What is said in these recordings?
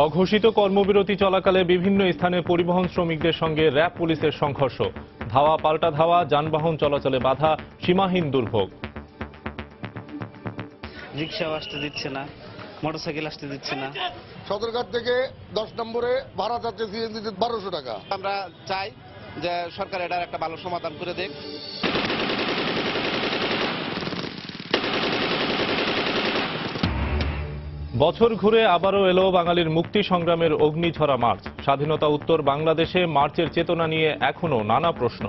অঘোষিত কর্মবিরতি চলাকালে বিভিন্ন স্থানে পরিবহন শ্রমিকদের সঙ্গে র্যাব পুলিশের সংঘর্ষ, ধাওয়া পাল্টা ধাওয়া, যানবাহন চলাচলে বাধা, সীমাহীন দুর্ভোগ। রিক্সাও আসতে দিচ্ছে না, মোটরসাইকেল আসতে দিচ্ছে না। সদরঘাট থেকে 10 নম্বরে ভাড়া যাচ্ছে সিএনজি 1200 টাকা। আমরা চাই যে সরকার এটার একটা ভালো সমাধান করে দেয়। বছর ঘুরে আবারও এলো বাঙালির মুক্তি সংগ্রামের অগ্নিঝরা মার্চ। স্বাধীনতা উত্তর বাংলাদেশে মার্চের চেতনা নিয়ে এখনো নানা প্রশ্ন।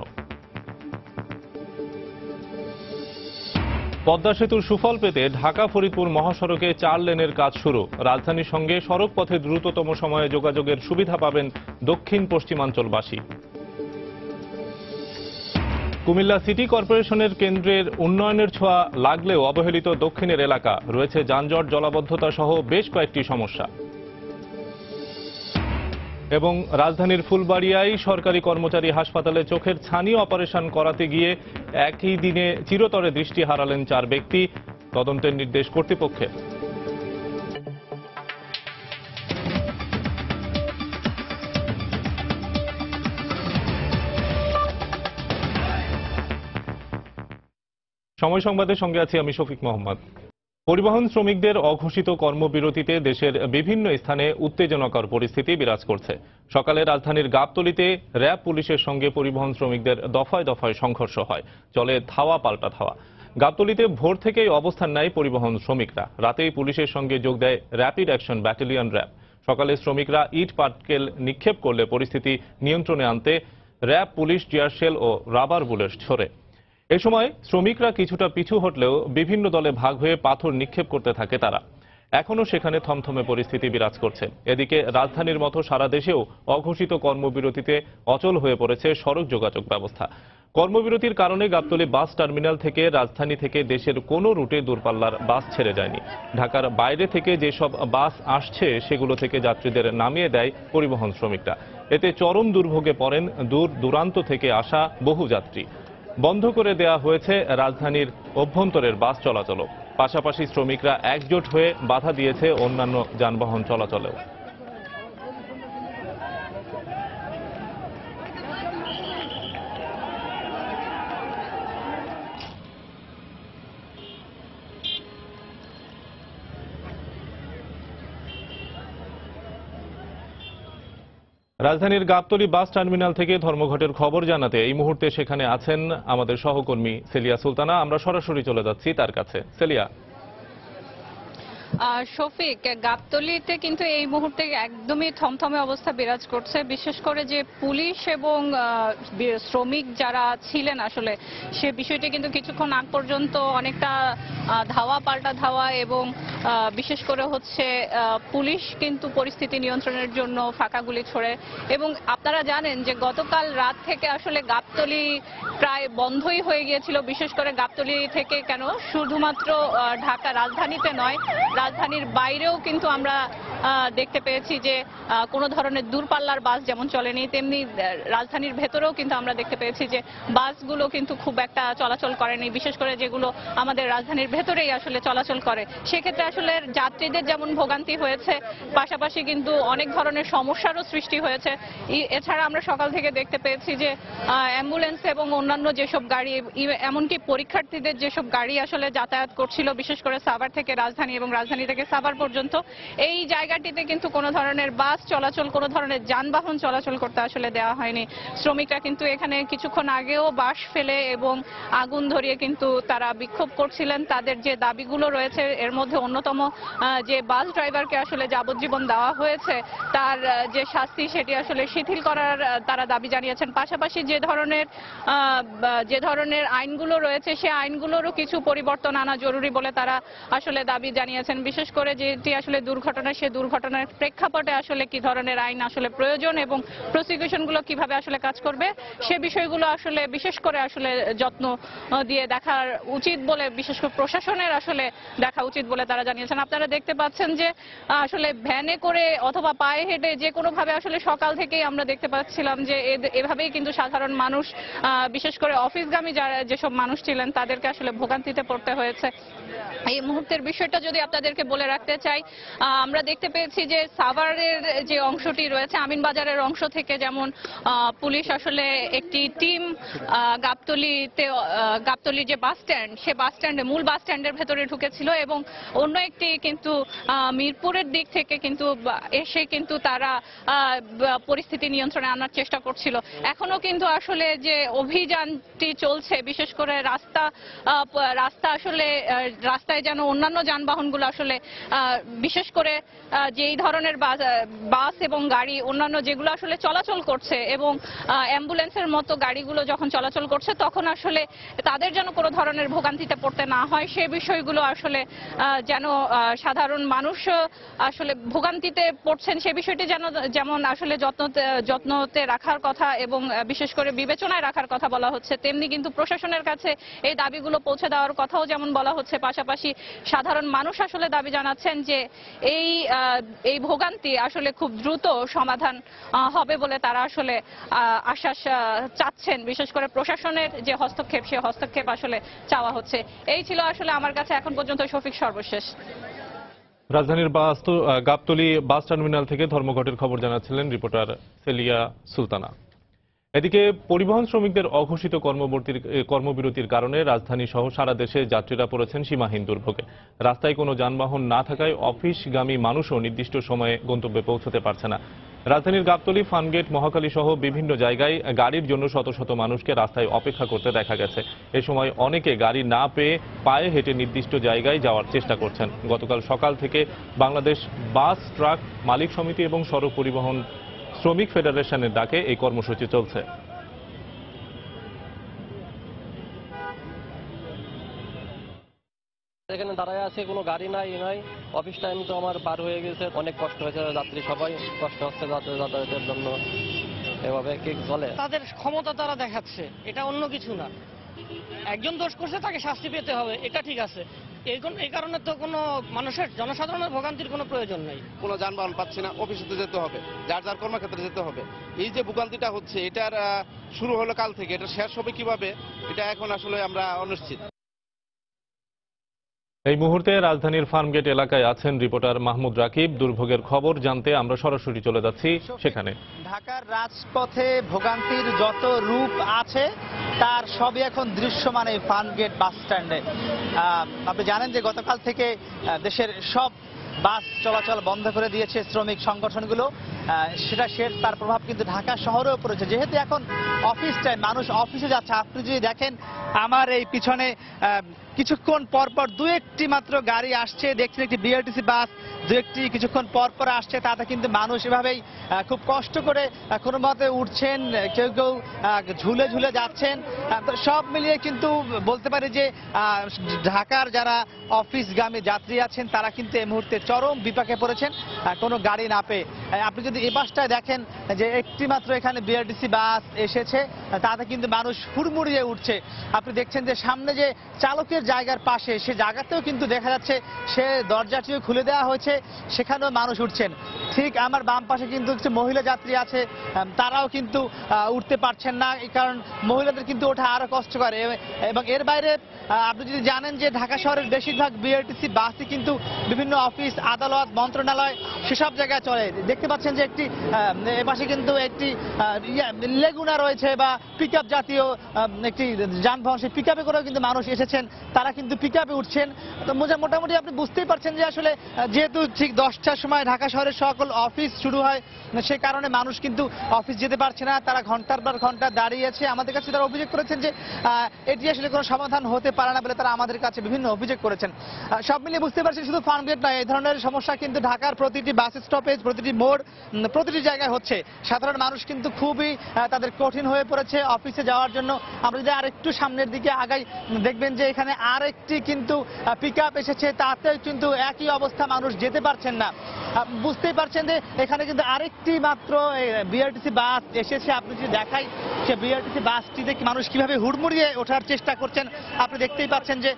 পদ্মা সেতুর সুফল পেতে ঢাকা ফরিদপুর মহাসড়কে 4 লেনের কাজ শুরু। রাজধানীর সঙ্গে সড়ক পথে দ্রুততম সময়ে যোগাযোগের সুবিধা পাবেন দক্ষিণ পশ্চিমাঞ্চলবাসী। কুমিল্লা সিটি কর্পোরেশনের কেন্দ্রের উন্নয়নের ছোঁয়া লাগলেও অবহেলিত দক্ষিণের এলাকা, রয়েছে যানজট, জলাবদ্ধতা সহ বেশ কয়েকটি সমস্যা। এবং রাজধানীর ফুলবাড়িয়ায় সরকারি কর্মচারী হাসপাতালে চোখের ছানি অপারেশন করাতে গিয়ে একই দিনে চিরতরে দৃষ্টি হারালেন 4 ব্যক্তি, তদন্তের নির্দেশ কর্তৃপক্ষের। সময় সংবাদের সঙ্গে আছি আমি শফিক মোহাম্মদ। পরিবহন শ্রমিকদের অঘোষিত কর্মবিরতিতে দেশের বিভিন্ন স্থানে উত্তেজনাকর পরিস্থিতি বিরাজ করছে। সকালে রাজধানীর গাবতলীতে র্যাব পুলিশের সঙ্গে পরিবহন শ্রমিকদের দফায় দফায় সংঘর্ষ হয়, চলে ধাওয়া পাল্টা ধাওয়া। গাবতলীতে ভোর থেকেই অবস্থান নেয় পরিবহন শ্রমিকরা, রাতেই পুলিশের সঙ্গে যোগ দেয় র্যাপিড অ্যাকশন ব্যাটালিয়ন র্যাব। সকালে শ্রমিকরা ইট পাটকেল নিক্ষেপ করলে পরিস্থিতি নিয়ন্ত্রণে আনতে র্যাব পুলিশ টিয়ারশেল ও রাবার বুলেট ছোড়ে। এ সময় শ্রমিকরা কিছুটা পিছু হটলেও বিভিন্ন দলে ভাগ হয়ে পাথর নিক্ষেপ করতে থাকে তারা। এখনও সেখানে থমথমে পরিস্থিতি বিরাজ করছে। এদিকে রাজধানীর মতো সারা দেশেও অঘোষিত কর্মবিরতিতে অচল হয়ে পড়েছে সড়ক যোগাযোগ ব্যবস্থা। কর্মবিরতির কারণে গাবতলী বাস টার্মিনাল থেকে রাজধানী থেকে দেশের কোনো রুটে দূরপাল্লার বাস ছেড়ে যায়নি। ঢাকার বাইরে থেকে যেসব বাস আসছে সেগুলো থেকে যাত্রীদের নামিয়ে দেয় পরিবহন শ্রমিকরা। এতে চরম দুর্ভোগে পড়েন দূর দূরান্ত থেকে আসা বহু যাত্রী। বন্ধ করে দেয়া হয়েছে রাজধানীর অভ্যন্তরের বাস চলাচলও। পাশাপাশি শ্রমিকরা একজোট হয়ে বাধা দিয়েছে অন্যান্য যানবাহন চলাচলেও। রাজধানীর গাবতলী বাস টার্মিনাল থেকে ধর্মঘটের খবর জানাতে এই মুহূর্তে সেখানে আছেন আমাদের সহকর্মী সেলিয়া সুলতানা। আমরা সরাসরি চলে যাচ্ছি তার কাছে। সেলিয়া। শফিক, গাবতলীতে কিন্তু এই মুহূর্তে একদমই থমথমে অবস্থা বিরাজ করছে। বিশেষ করে যে পুলিশ এবং শ্রমিক যারা ছিলেন আসলে সে বিষয়টি কিন্তু কিছুক্ষণ আগ পর্যন্ত অনেকটা ধাওয়া পাল্টা ধাওয়া এবং বিশেষ করে হচ্ছে পুলিশ কিন্তু পরিস্থিতি নিয়ন্ত্রণের জন্য ফাঁকা গুলি ছোড়ে। এবং আপনারা জানেন যে গতকাল রাত থেকে আসলে গাবতলী প্রায় বন্ধই হয়ে গিয়েছিল। বিশেষ করে গাবতলী থেকে কেন, শুধুমাত্র ঢাকা রাজধানীতে নয়, রাজধানীর বাইরেও কিন্তু আমরা দেখতে পেয়েছি যে কোনো ধরনের দূরপাল্লার বাস যেমন চলেনি, তেমনি রাজধানীর ভেতরেও কিন্তু আমরা দেখতে পেয়েছি যে বাসগুলো কিন্তু খুব একটা চলাচল করেনি। বিশেষ করে যেগুলো আমাদের রাজধানীর ভেতরেই আসলে চলাচল করে, সেক্ষেত্রে আসলে যাত্রীদের যেমন ভোগান্তি হয়েছে, পাশাপাশি কিন্তু অনেক ধরনের সমস্যারও সৃষ্টি হয়েছে। এছাড়া আমরা সকাল থেকে দেখতে পেয়েছি যে অ্যাম্বুলেন্স এবং অন্যান্য যেসব গাড়ি, এমনকি পরীক্ষার্থীদের যেসব গাড়ি আসলে যাতায়াত করছিল, বিশেষ করে সাভার থেকে রাজধানী এবং রাজধানী থেকে সাভার পর্যন্ত, এই জায়গাটিতে কিন্তু কোনো ধরনের বাস চলাচল, কোনো ধরনের যানবাহন চলাচল করতে আসলে দেওয়া হয়নি। শ্রমিকরা কিন্তু এখানে কিছুক্ষণ আগেও বাস ফেলে এবং আগুন ধরিয়ে কিন্তু তারা বিক্ষোভ করছিলেন। তাদের যে দাবিগুলো রয়েছে এর মধ্যে অন্যতম যে বাস ড্রাইভারকে আসলে যাবজ্জীবন দেওয়া হয়েছে তার যে শাস্তি সেটি আসলে শিথিল করার তারা দাবি জানিয়েছেন। পাশাপাশি যে ধরনের আইনগুলো রয়েছে সে আইনগুলোরও কিছু পরিবর্তন আনা জরুরি বলে তারা আসলে দাবি জানিয়েছেন। বিশেষ করে যেটি আসলে দুর্ঘটনা, সে দুর্ঘটনার প্রেক্ষাপটে আসলে কি ধরনের আইন আসলে প্রয়োজন এবং প্রসিকিউশনগুলো কিভাবে আসলে কাজ করবে সে বিষয়গুলো আসলে বিশেষ করে আসলে যত্ন দিয়ে দেখার উচিত বলে, বিশেষ করে প্রশাসনের আসলে দেখা উচিত বলে তারা জানিয়েছেন। আপনারা দেখতে পাচ্ছেন যে আসলে ভ্যানে করে অথবা পায়ে হেঁটে যে কোনো ভাবে আসলে সকাল থেকেই আমরা দেখতে পাচ্ছিলাম যে এভাবেই কিন্তু সাধারণ মানুষ, বিশেষ করে অফিসগামী যারা যেসব মানুষ ছিলেন তাদেরকে আসলে ভোগান্তিতে পড়তে হয়েছে। এই মুহূর্তের বিষয়টা যদি আপনাদেরকে বলে রাখতে চাই, আমরা দেখতে দেখতে পেয়েছি যে সাভারের যে অংশটি রয়েছে আমিনবাজারের অংশ থেকে যেমন পুলিশ আসলে একটি টিম গাবতলী যে বাস স্ট্যান্ড সে বাস স্ট্যান্ডে মূল বাস স্ট্যান্ডের ভেতরে ঢুকেছিল এবং অন্য একটি কিন্তু মিরপুরের দিক থেকে কিন্তু এসে কিন্তু তারা পরিস্থিতি নিয়ন্ত্রণে আনার চেষ্টা করছিল। এখনো কিন্তু আসলে যে অভিযানটি চলছে, বিশেষ করে রাস্তায় যেন অন্যান্য যানবাহনগুলো আসলে বিশেষ করে যে এই ধরনের বাস এবং গাড়ি অন্যান্য যেগুলো আসলে চলাচল করছে এবং অ্যাম্বুলেন্সের মতো গাড়িগুলো যখন চলাচল করছে তখন আসলে তাদের যেন কোনো ধরনের ভোগান্তিতে পড়তে না হয় সে বিষয়গুলো আসলে যেন সাধারণ মানুষ আসলে ভোগান্তিতে পড়ছেন সে বিষয়টি যেমন আসলে যত্নতে রাখার কথা এবং বিশেষ করে বিবেচনায় রাখার কথা বলা হচ্ছে, তেমনি কিন্তু প্রশাসনের কাছে এই দাবিগুলো পৌঁছে দেওয়ার কথাও যেমন বলা হচ্ছে। পাশাপাশি সাধারণ মানুষ আসলে দাবি জানাচ্ছেন যে এই ভোগান্তি আসলে খুব দ্রুত সমাধান হবে বলে তারা আসলে আশ্বাস চাচ্ছেন। বিশেষ করে প্রশাসনের যে হস্তক্ষেপ সে হস্তক্ষেপ আসলে চাওয়া হচ্ছে। এই ছিল আসলে আমার কাছে এখন পর্যন্ত শফিক সর্বশেষ। রাজধানীর গাবতলী বাস টার্মিনাল থেকে ধর্মঘটের খবর জানাচ্ছিলেন রিপোর্টার সেলিয়া সুলতানা। এদিকে পরিবহন শ্রমিকদের অঘোষিত কর্মবিরতির কারণে রাজধানী সহ সারা দেশে যাত্রীরা পড়েছেন সীমাহীন দুর্ভোগে। রাস্তায় কোনো যানবাহন না থাকায় অফিসগামী মানুষও নির্দিষ্ট সময়ে গন্তব্যে পৌঁছতে পারছে না। রাজধানীর গাবতলী, ফানগেট, মহাখালী সহ বিভিন্ন জায়গায় গাড়ির জন্য শত শত মানুষকে রাস্তায় অপেক্ষা করতে দেখা গেছে। এ সময় অনেকে গাড়ি না পেয়ে পায়ে হেঁটে নির্দিষ্ট জায়গায় যাওয়ার চেষ্টা করছেন। গতকাল সকাল থেকে বাংলাদেশ বাস ট্রাক মালিক সমিতি এবং সড়ক পরিবহন শ্রমিক ফেডারেশনের ডাকে এই কর্মসূচি চলছে। এখানে দাঁড়ায় আছে, কোনো গাড়ি নাই নাই, অফিস টাইম তো আমার পার হয়ে গেছে, অনেক কষ্ট হয়েছে, যাত্রী সবাই কষ্ট হচ্ছে যাতায়াতের জন্য। এভাবে কি চলে? তাদের ক্ষমতা তারা দেখাচ্ছে, এটা অন্য কিছু না। একজন দোষ করছে তাকে শাস্তি পেতে হবে, এটা ঠিক আছে। এই কারণে তো কোনো জনসাধারণের ভোগান্তির কোনো প্রয়োজন নেই। কোনো যানবাহন পাচ্ছি না, অফিসে যেতে হবে, যার যার কর্মক্ষেত্রে যেতে হবে। এই যে ভোগান্তিটা হচ্ছে এটার শুরু হলো কাল থেকে, এটা শেষ হবে কিভাবে এটা এখন আসলে আমরা অনিশ্চিত। এই মুহূর্তে রাজধানীর ফার্মগেট এলাকায় আছেন রিপোর্টার মাহমুদ রাকিব। দুর্ভোগের খবর জানতে আমরা সরাসরি চলে যাচ্ছি সেখানে। ঢাকার রাজপথে ভোগান্তির যত রূপ আছে তার সবই এখন দৃশ্যমান এই ফার্মগেট বাস স্ট্যান্ডে। আপনি জানেন যে গতকাল থেকে দেশের সব বাস চলাচল বন্ধ করে দিয়েছে শ্রমিক সংগঠনগুলো। তার প্রভাব কিন্তু ঢাকা শহরেও পড়েছে, যেহেতু এখন অফিস টাইম, মানুষ অফিসে যাচ্ছে। আপনি যদি দেখেন আমার এই পিছনে কিছুক্ষণ পরপর দু একটি মাত্র গাড়ি আসছে, দেখছেন একটি বিআরটিসি বাস দু একটি কিছুক্ষণ পরপর আসছে। তাতে কিন্তু মানুষ এভাবেই খুব কষ্ট করে কোনো মতে উঠছেন, কেউ কেউ ঝুলে ঝুলে যাচ্ছেন। তো সব মিলিয়ে কিন্তু বলতে পারি যে ঢাকার যারা অফিসগামী যাত্রী আছেন তারা কিন্তু এই মুহূর্তে চরম বিপাকে পড়েছেন কোনো গাড়ি না পেয়ে। আপনি যদি এই বাসটায় দেখেন যে একটি মাত্র এখানে বিআরটিসি বাস এসেছে, তাতে কিন্তু মানুষ হুড়মুড়িয়ে উঠছে। আপনি দেখছেন যে সামনে যে চালকের জায়গার পাশে সে জায়গাতেও কিন্তু দেখা যাচ্ছে সে দরজাটিও খুলে দেওয়া হয়েছে, সেখানেও মানুষ উঠছেন। ঠিক আমার বাম পাশে কিন্তু কিছু মহিলা যাত্রী আছে, তারাও কিন্তু উঠতে পারছেন না, কারণ মহিলাদের কিন্তু ওঠা আরো কষ্টকর। এবং এর বাইরে আপনি যদি জানেন যে ঢাকা শহরের বেশিরভাগ বিআরটিসি বাসই কিন্তু বিভিন্ন অফিস, আদালত, মন্ত্রণালয় সেসব জায়গায় চলে। দেখতে পাচ্ছেন যে একটি এপাশে কিন্তু একটি লেগুনা রয়েছে বা পিকআপ জাতীয় একটি যানবাহন, সেই পিকআপে করেও কিন্তু মানুষ এসেছেন, তারা কিন্তু পিকআপে উঠছেন। তো মোটামুটি আপনি বুঝতেই পারছেন যে আসলে যেহেতু ঠিক 10টার সময় ঢাকা শহরের সকল অফিস শুরু হয়, সে কারণে মানুষ কিন্তু অফিস যেতে পারছে না, তারা ঘন্টার পর ঘন্টা দাঁড়িয়ে আছে। আমাদের কাছে তারা অভিযোগ করেছেন যে এটি আসলে কোনো সমাধান হতে পারে না বলে তারা আমাদের কাছে বিভিন্ন অভিযোগ করেছেন। সব মিলিয়ে বুঝতে পারছেন শুধু ফার্মগেট নয়, এই ধরনের সমস্যা কিন্তু ঢাকার প্রতিটি বাস স্টপেজ, প্রতিটি মোড়, প্রতিটি জায়গায় হচ্ছে। সাধারণ মানুষ কিন্তু খুবই তাদের কঠিন হয়ে পড়েছে অফিসে যাওয়ার জন্য। আমরা যদি আর একটু সামনের দিকে আগাই, দেখবেন যে এখানে আরেকটি কিন্তু পিকআপ এসেছে, তাতেও কিন্তু একই অবস্থা, মানুষ যেতে পারছেন না। বুঝতেই পারছেন যে এখানে কিন্তু আরেকটি মাত্র বিআরটিসি বাস এসেছে। আপনি যদি দেখাই সে বিআরটিসি বাসটিতে মানুষ কিভাবে হুড়মুড়িয়ে ওঠার চেষ্টা করছেন, আপনি দেখতেই পাচ্ছেন যে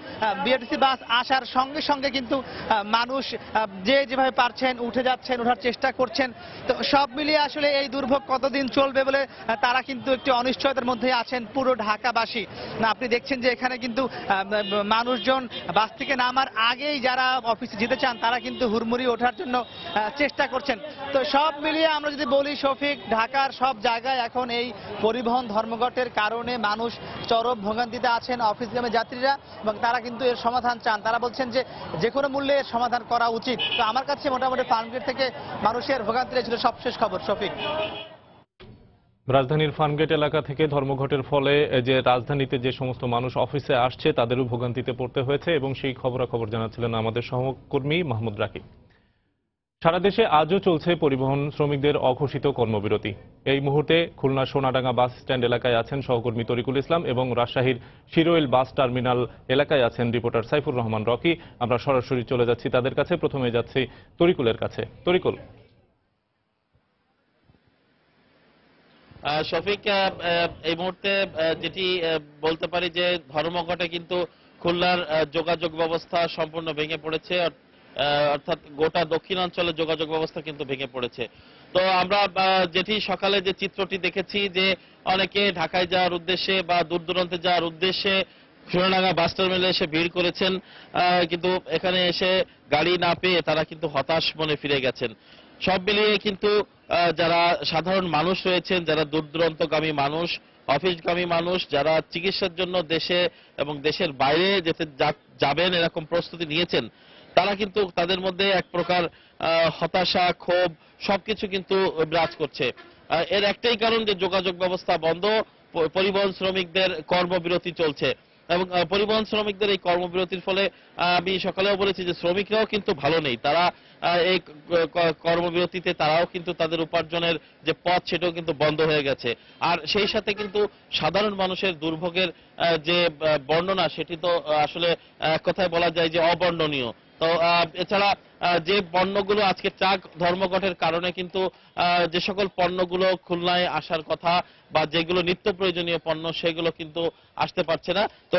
বিআরটিসি বাস আসার সঙ্গে সঙ্গে কিন্তু মানুষ যেভাবে পারছেন উঠে যাচ্ছেন, ওঠার চেষ্টা করছেন। তো সব মিলিয়ে আসলে এই দুর্ভোগ কতদিন চলবে বলে তারা কিন্তু একটি অনিশ্চয়তার মধ্যে আছেন পুরো ঢাকাবাসী। না, আপনি দেখছেন যে এখানে কিন্তু মানুষজন বাস থেকে নামার আগেই যারা অফিসে যেতে চান তারা কিন্তু হুড়মুড়ি ওঠার জন্য চেষ্টা করছেন। তো সব মিলিয়ে আমরা যদি বলি শফিক, ঢাকার সব জায়গায় এখন এই পরিবহন ধর্মঘটের কারণে মানুষ চরম ভোগান্তিতে আছেন, অফিসগামী যাত্রীরা, এবং তারা কিন্তু এর সমাধান চান। তারা বলছেন যে কোনো মূল্যে এর সমাধান করা উচিত। তো আমার কাছে মোটামুটি ফার্মগেট থেকে মানুষের ভোগান্তিটা ছিল সবশেষ খবর। শফিক, রাজধানীর ফার্মগেট এলাকা থেকে ধর্মঘটের ফলে যে রাজধানীতে যে সমস্ত মানুষ অফিসে আসছে তাদেরও ভোগান্তিতে পড়তে হয়েছে এবং সেই খবরাখবর জানাচ্ছিলেন আমাদের সহকর্মী মাহমুদ রাকিব। সারা দেশে আজও চলছে পরিবহন শ্রমিকদের অঘোষিত কর্মবিরতি। এই মুহূর্তে খুলনা সোনাডাঙ্গা বাস স্ট্যান্ড এলাকায় আছেন সহকর্মী তরিকুল ইসলাম এবং রাজশাহীর শিরোইল বাস টার্মিনাল এলাকায় আছেন রিপোর্টার সাইফুর রহমান রকি। আমরা সরাসরি চলে যাচ্ছি তাদের কাছে। প্রথমে যাচ্ছি তরিকুলের কাছে। তরিকুল, শফিক, এই মুহূর্তে যেটি বলতে পারি যে ধর্মঘটে কিন্তু খুলনার যোগাযোগ ব্যবস্থা সম্পূর্ণ ভেঙে পড়েছে, অর্থাৎ গোটা দক্ষিণাঞ্চলের যোগাযোগ ব্যবস্থা কিন্তু ভেঙে পড়েছে। তো আমরা যেটি সকালে যে চিত্রটি দেখেছি যে অনেকে ঢাকায় যাওয়ার উদ্দেশ্যে বা দূর দূরান্তে যাওয়ার উদ্দেশ্যে সোনাডাঙ্গা বাস টার্মিনালে এসে ভিড় করেছেন, কিন্তু এখানে এসে গাড়ি না পেয়ে তারা কিন্তু হতাশ মনে ফিরে গেছেন। সব মিলিয়ে কিন্তু যারা সাধারণ মানুষ রয়েছেন, যারা দূর দূরান্তগামী মানুষ, অফিসগামী মানুষ, যারা চিকিৎসার জন্য দেশে এবং দেশের বাইরে যেতে যাবেন এরকম প্রস্তুতি নিয়েছেন, তারা কিন্তু তাদের মধ্যে এক প্রকার হতাশা, ক্ষোভ সবকিছু কিন্তু বিরাজ করছে। এর একটাই কারণ যে যোগাযোগ ব্যবস্থা বন্ধ, পরিবহন শ্রমিকদের কর্মবিরতি চলছে এবং পরিবহন শ্রমিকদের এই কর্মবিরতির ফলে আমি সকালেও বলেছি যে শ্রমিকরাও কিন্তু ভালো নেই। তারা এই কর্মবিরতিতে তারাও কিন্তু তাদের উপার্জনের যে পথ সেটাও কিন্তু বন্ধ হয়ে গেছে। আর সেই সাথে কিন্তু সাধারণ মানুষের দুর্ভোগের যে বর্ণনা সেটি তো আসলে এক কথায় বলা যায় যে অবর্ণনীয়। তো এছাড়া যে পণ্যগুলো আজকে ট্রাক ধর্মঘটের কারণে কিন্তু যে সকল পণ্যগুলো খুলনায় আসার কথা বা যেগুলো নিত্য প্রয়োজনীয় পণ্য সেগুলো কিন্তু আসতে পারছে না। তো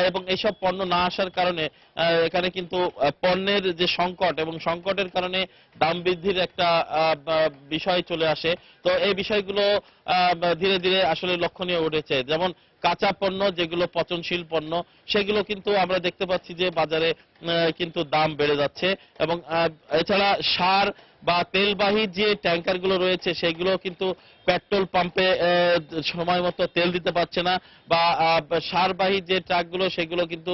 এবং এইসব পণ্য না আসার কারণে এখানে কিন্তু পণ্যের যে সংকট এবং সংকটের কারণে দাম বৃদ্ধির একটা বিষয় চলে আসে। তো এই বিষয়গুলো ধীরে ধীরে আসলে লক্ষণীয় উঠেছে। যেমন কাঁচা পণ্য যেগুলো পচনশীল পণ্য সেগুলো কিন্তু আমরা দেখতে পাচ্ছি যে বাজারে কিন্তু দাম বেড়ে যাচ্ছে এবং এছাড়া সার বা তেলবাহী যে ট্যাঙ্কারগুলো রয়েছে সেগুলো কিন্তু পেট্রোল পাম্পে সময় মতো তেল দিতে পারছে না বা সারবাহী যে ট্রাকগুলো সেগুলো কিন্তু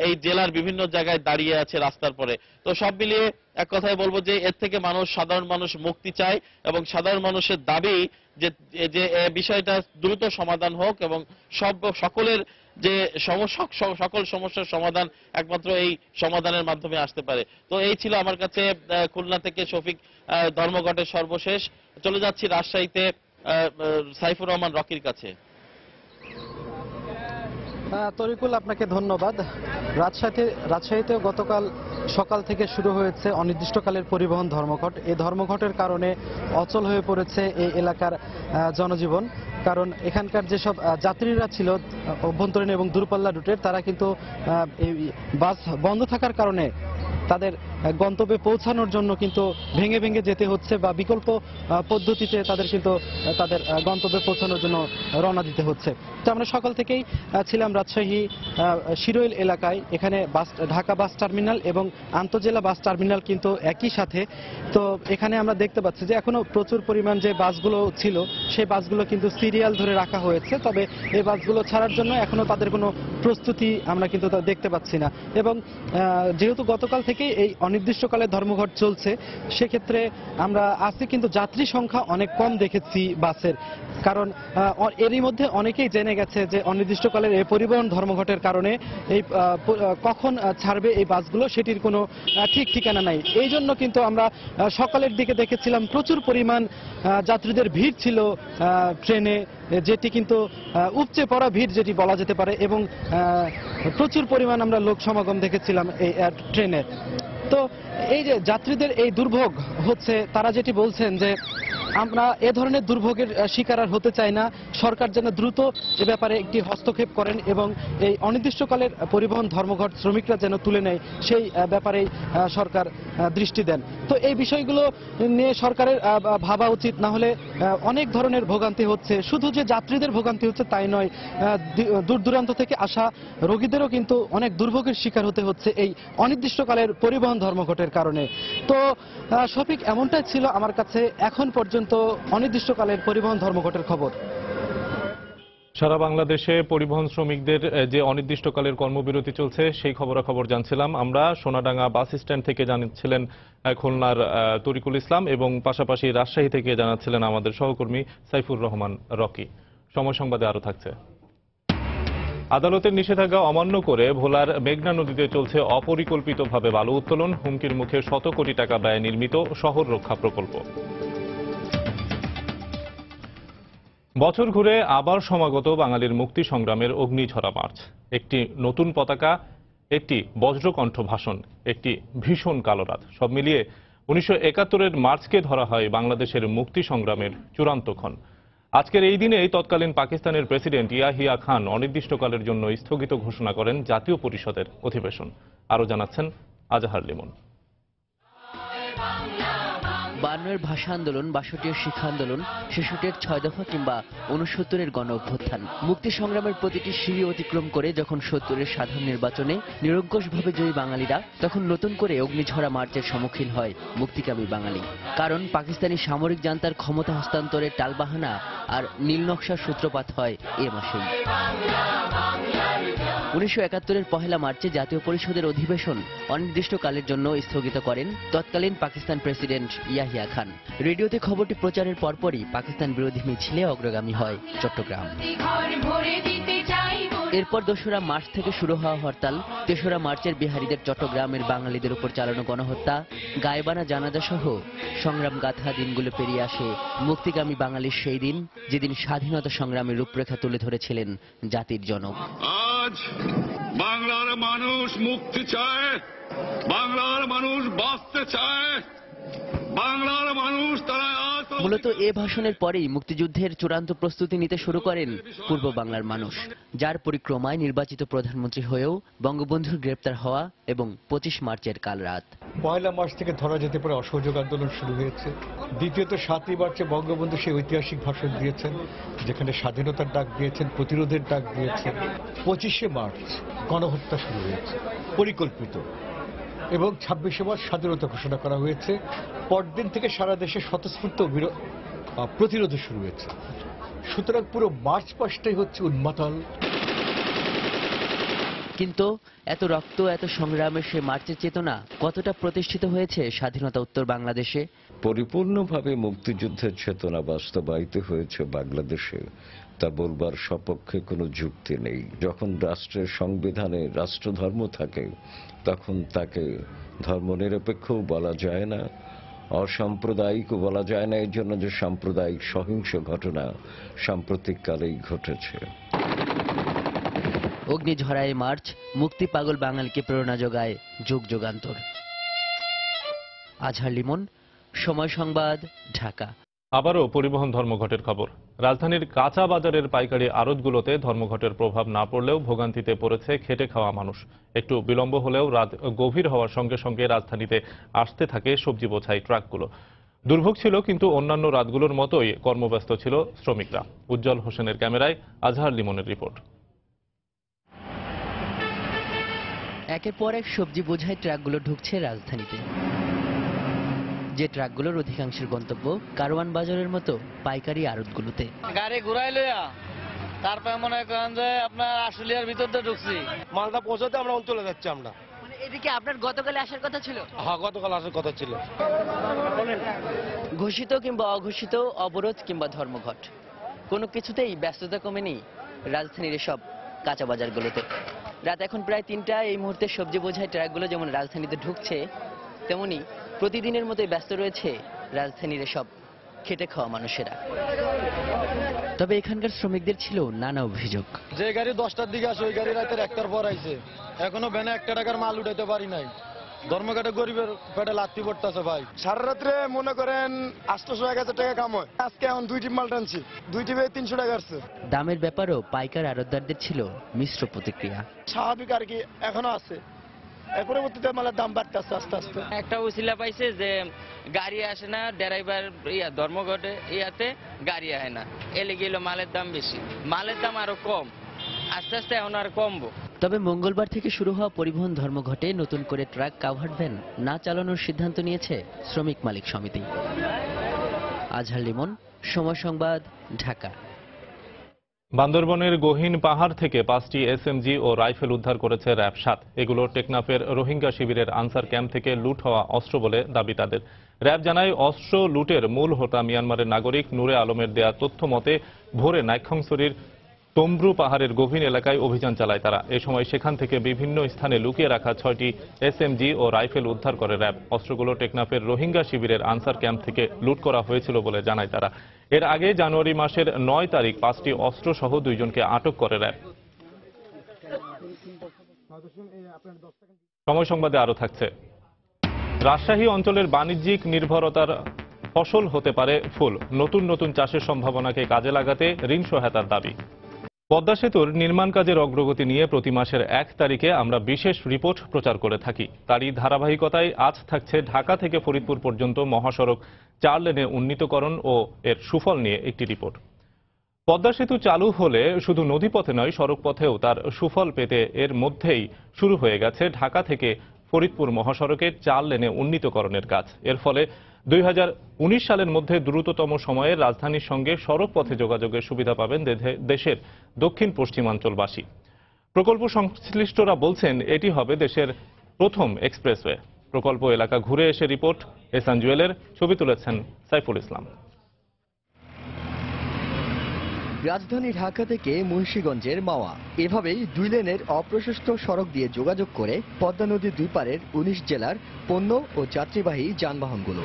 এই জেলার বিভিন্ন জায়গায় দাঁড়িয়ে আছে রাস্তার পরে। তো সব মিলিয়ে এক কথায় বলবো যে এর থেকে সাধারণ মানুষ মুক্তি চায় এবং সাধারণ মানুষের দাবি যে বিষয়টা দ্রুত সমাধান হোক এবং সকলের যে সকল সমস্যার সমাধান একমাত্র এই সমাধানের মাধ্যমে আসতে পারে। তো এই ছিল আমার কাছে খুলনা থেকে শফিক ধর্মঘটের সর্বশেষ। চলে যাচ্ছি রাজশাহীতে সাইফুর রহমান রকির কাছে। তরিকুল, আপনাকে ধন্যবাদ। রাজশাহীতেও গতকাল সকাল থেকে শুরু হয়েছে অনির্দিষ্টকালের পরিবহন ধর্মঘট। এই ধর্মঘটের কারণে অচল হয়ে পড়েছে এই এলাকার জনজীবন। কারণ এখানকার যেসব যাত্রীরা ছিল অভ্যন্তরীণ এবং দূরপাল্লা রুটের, তারা কিন্তু এই বাস বন্ধ থাকার কারণে তাদের গন্তব্যে পৌঁছানোর জন্য কিন্তু ভেঙে ভেঙে যেতে হচ্ছে বা বিকল্প পদ্ধতিতে তাদের কিন্তু তাদের গন্তব্যে পৌঁছানোর জন্য রওনা দিতে হচ্ছে। তো আমরা সকাল থেকেই ছিলাম রাজশাহী শিরোইল এলাকায়। এখানে ঢাকা বাস টার্মিনাল এবং আন্তজেলা বাস টার্মিনাল কিন্তু একই সাথে। তো এখানে আমরা দেখতে পাচ্ছি যে এখনো প্রচুর পরিমাণ যে বাসগুলো ছিল সেই বাসগুলো কিন্তু সিরিয়াল ধরে রাখা হয়েছে। তবে এই বাসগুলো ছাড়ার জন্য এখনো তাদের কোনো প্রস্তুতি আমরা কিন্তু দেখতে পাচ্ছি না। এবং যেহেতু গতকাল থেকেই এই অনির্দিষ্টকালের ধর্মঘট চলছে, সেক্ষেত্রে আমরা আজকে কিন্তু যাত্রী সংখ্যা অনেক কম দেখেছি বাসের। কারণ এরই মধ্যে অনেকেই জেনে গেছে যে অনির্দিষ্টকালের এই পরিবহন ধর্মঘটের কারণে এই কখন ছাড়বে এই বাসগুলো সেটির কোনো ঠিক ঠিকানা নাই। এই জন্য কিন্তু আমরা সকালের দিকে দেখেছিলাম প্রচুর পরিমাণ যাত্রীদের ভিড় ছিল ট্রেনে, যেটি কিন্তু উপচে পড়া ভিড় যেটি বলা যেতে পারে, এবং প্রচুর পরিমাণ আমরা লোক সমাগম দেখেছিলাম এই ট্রেনে। তো এই যে যাত্রীদের এই দুর্ভোগ হচ্ছে, তারা যেটি বলছেন যে আমরা এ ধরনের দুর্ভোগের শিকার আর হতে চাই না। সরকার যেন দ্রুত এ ব্যাপারে একটি হস্তক্ষেপ করেন এবং এই অনির্দিষ্টকালের পরিবহন ধর্মঘট শ্রমিকরা যেন তুলে নেয় সেই ব্যাপারে সরকার দৃষ্টি দেন। তো এই বিষয়গুলো নিয়ে সরকারের ভাবা উচিত, না হলে অনেক ধরনের ভোগান্তি হচ্ছে। শুধু যে যাত্রীদের ভোগান্তি হচ্ছে তাই নয়, দূর দূরান্ত থেকে আসা রোগীদেরও কিন্তু অনেক দুর্ভোগের শিকার হতে হচ্ছে এই অনির্দিষ্টকালের পরিবহন ধর্মঘটের কারণে। তো শফিক, এমনটাই ছিল আমার কাছে এখন পর্যন্ত অনির্দিষ্টকালের পরিবহন ধর্মঘটের খবর। সারা বাংলাদেশে পরিবহন শ্রমিকদের যে অনির্দিষ্টকালের কর্মবিরতি চলছে সেই খবরাখবর জানছিলাম আমরা। সোনাডাঙ্গা বাস স্ট্যান্ড থেকে জানাচ্ছিলেন খুলনার তরিকুল ইসলাম এবং পাশাপাশি রাজশাহী থেকে জানাচ্ছিলেন আমাদের সহকর্মী সাইফুর রহমান রকি। সময় সংবাদে আরো থাকছে। আদালতের নিষেধাজ্ঞা অমান্য করে ভোলার মেঘনা নদীতে চলছে অপরিকল্পিতভাবে বালু উত্তোলন, হুমকির মুখে শত কোটি টাকা ব্যয়ে নির্মিত শহর রক্ষা প্রকল্প। বছর ঘুরে আবার সমাগত বাঙালির মুক্তি সংগ্রামের অগ্নিঝরা মার্চ। একটি নতুন পতাকা, একটি বজ্রকণ্ঠ ভাষণ, একটি ভীষণ কালো রাত, সব মিলিয়ে 1971-এর মার্চকে ধরা হয় বাংলাদেশের মুক্তি সংগ্রামের চূড়ান্ত ক্ষণ। আজকের এই দিনেই তৎকালীন পাকিস্তানের প্রেসিডেন্ট ইয়াহিয়া খান অনির্দিষ্টকালের জন্য স্থগিত ঘোষণা করেন জাতীয় পরিষদের অধিবেশন। আরো জানাচ্ছেন আজাহার লিমন। 52-এর ভাষা আন্দোলন, 62-এর শিক্ষা আন্দোলন, 66-এর 6 দফা কিংবা 69-এর গণ অভ্যুত্থান, মুক্তি সংগ্রামের প্রতিটি সিঁড়ি অতিক্রম করে যখন 70-এর সাধারণ নির্বাচনে নিরঙ্কুশভাবে জয়ী বাঙালিরা, তখন নতুন করে অগ্নিঝরা মার্চের সম্মুখীন হয় মুক্তিকামী বাঙালি। কারণ পাকিস্তানি সামরিক জান্তার ক্ষমতা হস্তান্তরের টালবাহানা আর নীল নকশার সূত্রপাত হয় এ মাসেই। 1971-এর পহেলা মার্চে জাতীয় পরিষদের অধিবেশন অনির্দিষ্টকালের জন্য স্থগিত করেন তৎকালীন পাকিস্তান প্রেসিডেন্ট ইয়াহিয়া খান। রেডিওতে খবরটি প্রচারের পরপরই পাকিস্তান বিরোধী মিছিলে অগ্রগামী হয় চট্টগ্রাম। এরপর 2রা মার্চ থেকে শুরু হওয়া হরতাল, 3রা মার্চের বিহারীদের চট্টগ্রামের বাঙালিদের উপর চালানো গণহত্যা, গায়েবানা জানাজা সহ সংগ্রাম গাথা দিনগুলো পেরিয়ে আসে মুক্তিগামী বাঙালির সেই দিন, যেদিন স্বাধীনতা সংগ্রামের রূপরেখা তুলে ধরেছিলেন জাতির জনক। আজ বাংলার মানুষ মুক্তি চায়, বাংলার মানুষ বাঁচতে চায়, বাংলার মানুষ তারা। মূলত এ ভাষণের পরেই মুক্তিযুদ্ধের চূড়ান্ত প্রস্তুতি নিতে শুরু করেন পূর্ব বাংলার মানুষ, যার পরিক্রমায় নির্বাচিত প্রধানমন্ত্রী হয়েও বঙ্গবন্ধুর গ্রেপ্তার হওয়া এবং 25 মার্চের কাল রাত। পয়লা মার্চ থেকে ধরা যেতে পারে অসহযোগ আন্দোলন শুরু হয়েছে। দ্বিতীয়ত 7ই মার্চে বঙ্গবন্ধু সেই ঐতিহাসিক ভাষণ দিয়েছেন, যেখানে স্বাধীনতার ডাক দিয়েছেন, প্রতিরোধের ডাক দিয়েছেন। 25শে মার্চ গণহত্যা শুরু হয়েছে পরিকল্পিত, এবং 26শে মার্চ স্বাধীনতা ঘোষণা করা হয়েছে। পরদিন থেকে সারা দেশে স্বতঃস্ফূর্ত প্রতিরোধ শুরু হয়েছে। সুতরাং পুরো মার্চ মাসটাই হচ্ছে উন্মাতাল। কিন্তু এত রক্ত, এত সংগ্রামের সে মার্চের চেতনা কতটা প্রতিষ্ঠিত হয়েছে স্বাধীনতা উত্তর বাংলাদেশে? পরিপূর্ণভাবে মুক্তিযুদ্ধের চেতনা বাস্তবায়িত হয়েছে বাংলাদেশে, তা বলবার সপক্ষে কোনো যুক্তি নেই। যখন রাষ্ট্রের সংবিধানে রাষ্ট্রধর্ম থাকে তখন তাকে ধর্মনিরপেক্ষও বলা যায় না, অসাম্প্রদায়িকও বলা যায় না। এর জন্য যে সাম্প্রদায়িক সহিংস ঘটনা সাম্প্রতিককালেই ঘটেছে। অগ্নিঝরায় মার্চ মুক্তি পাগল বাঙালিকে প্রেরণা যোগায় যুগ যুগান্তর। আজহার লিমন, সময় সংবাদ, ঢাকা। আবারও পরিবহন ধর্মঘটের খবর। রাজধানীর কাঁচা বাজারের পাইকারি আড়তগুলোতে ধর্মঘটের প্রভাব না পড়লেও ভোগান্তিতে পড়েছে খেটে খাওয়া মানুষ। একটু বিলম্ব হলেও রাত গভীর হওয়ার সঙ্গে সঙ্গে রাজধানীতে আসতে থাকে সবজি বোঝাই ট্রাকগুলো। দুর্ভোগ ছিল, কিন্তু অন্যান্য রাতগুলোর মতোই কর্মব্যস্ত ছিল শ্রমিকরা। উজ্জ্বল হোসেনের ক্যামেরায় আজহার লিমনের রিপোর্ট। একের পর এক সবজি বোঝাই ট্রাকগুলো ঢুকছে রাজধানীতে, যে ট্রাকগুলোর অধিকাংশের গন্তব্য কারওয়ান বাজারের মতো পাইকারি আড়তগুলোতে। গাড়ি ঘুরাই লইয়া তারপরে মনে করেন যে আপনার আশুলিয়ার ভিতর দিয়ে ঢুকছি, মালটা পৌঁছাতে আমরা চলে যাচ্ছি। আমরা এদিকে আপনার গতকালে আসার কথা ছিল? হ্যাঁ, গতকাল আসার কথা ছিল। ঘোষিত কিংবা অঘোষিত অবরোধ কিংবা ধর্মঘট, কোনো কিছুতেই ব্যস্ততা কমেনি রাজধানীর এসব কাঁচা বাজারগুলোতে। রাত এখন প্রায় 3টা। এই মুহূর্তে সবজি বোঝাই ট্রাকগুলো যেমন রাজধানীতে ঢুকছে, তেমনি প্রতিদিনের মতোই ব্যস্ত রয়েছে রাজধানীর এসব খেটে খাওয়া মানুষেরা। তবে এখানকার শ্রমিকদের ছিল নানা অভিযোগ। যে গাড়ি 10টার দিকে আসে ওই গাড়ি রাতের 1টার পর আইছে, এখনো ভ্যানে 1 টাকার মাল উঠাইতে পারি নাই। ধর্মঘটে গরিবের পেটে লাত্তি পড়তেছে ভাই। সারা রাত্রে মনে করেন 800-1000 টাকা কাম হয়। আজকে এখন 2 টিপ মাল টানছি, 2 টিপে 300 টাকা আসছে। দামের ব্যাপারেও পাইকার আড়তদারদের ছিল মিশ্র প্রতিক্রিয়া। স্বাভাবিক আর কি, এখনো আছে। এর পরবর্তীতে মালের দাম বাড়তেছে আস্তে আস্তে। একটা উছিলা পাইছে যে গাড়ি আসে না, ড্রাইভার ধর্মঘটে ইয়াতে গাড়ি আসে না, এলে গেল মালের দাম বেশি, মালের দাম আরো কম, আস্তে আস্তে এখন আর কমবো। তবে মঙ্গলবার থেকে শুরু হওয়া পরিবহন ধর্মঘটে নতুন করে ট্রাক কাভার্ড ভ্যান না চালানোর সিদ্ধান্ত নিয়েছে শ্রমিক মালিক সমিতি। আজহার লিমন, সময় সংবাদ, ঢাকা। বান্দরবনের গহীন পাহাড় থেকে 5টি এসএমজি ও রাইফেল উদ্ধার করেছে র্যাব 7। এগুলো টেকনাফের রোহিঙ্গা শিবিরের আনসার ক্যাম্প থেকে লুট হওয়া অস্ত্র বলে দাবি তাদের। র্যাব জানায় অস্ত্র লুটের মূল হোতা মিয়ানমারের নাগরিক নূরে আলমের দেয়া তথ্য মতে ভোরে নাইক্ষ্যংছড়ির তম্ব্রু পাহাড়ের গভীর এলাকায় অভিযান চালায় তারা। এ সময় সেখান থেকে বিভিন্ন স্থানে লুকিয়ে রাখা 6টি এসএমজি ও রাইফেল উদ্ধার করে র্যাব। অস্ত্রগুলো টেকনাফের রোহিঙ্গা শিবিরের আনসার ক্যাম্প থেকে লুট করা হয়েছিল বলে জানায় তারা। এর আগে জানুয়ারি মাসের 9 তারিখ 5টি অস্ত্র সহ 2 জনকে আটক করে র্যাব। সময় সংবাদে আরো থাকছে, রাজশাহী অঞ্চলের বাণিজ্যিক নির্ভরতার ফসল হতে পারে ফুল। নতুন নতুন চাষের সম্ভাবনাকে কাজে লাগাতে ঋণ সহায়তার দাবি। পদ্মা সেতুর নির্মাণ কাজের অগ্রগতি নিয়ে প্রতি মাসের 1 তারিখে আমরা বিশেষ রিপোর্ট প্রচার করে থাকি। তারই ধারাবাহিকতায় আজ থাকছে ঢাকা থেকে ফরিদপুর পর্যন্ত মহাসড়ক 4 লেনে উন্নীতকরণ ও এর সুফল নিয়ে একটি রিপোর্ট। পদ্মা সেতু চালু হলে শুধু নদীপথে নয়, সড়ক পথেও তার সুফল পেতে এর মধ্যেই শুরু হয়ে গেছে ঢাকা থেকে ফরিদপুর মহাসড়কের 4 লেনে উন্নীতকরণের কাজ। এর ফলে 2019 সালের মধ্যে দ্রুততম সময়ে রাজধানীর সঙ্গে সড়ক পথে যোগাযোগের সুবিধা পাবেন দেশের দক্ষিণ পশ্চিমাঞ্চলবাসী। প্রকল্প সংশ্লিষ্টরা বলছেন এটি হবে দেশের প্রথম এক্সপ্রেসওয়ে। প্রকল্প এলাকা ঘুরে এসে রিপোর্ট এহসান জুয়েলের, ছবি তুলেছেন সাইফুল ইসলাম। রাজধানী ঢাকা থেকে মুন্সিগঞ্জের মাওয়া, এভাবেই 2 লেনের অপ্রশস্ত সড়ক দিয়ে যোগাযোগ করে পদ্মা নদীর 2 পারের 19 জেলার পণ্য ও যাত্রীবাহী যানবাহনগুলো।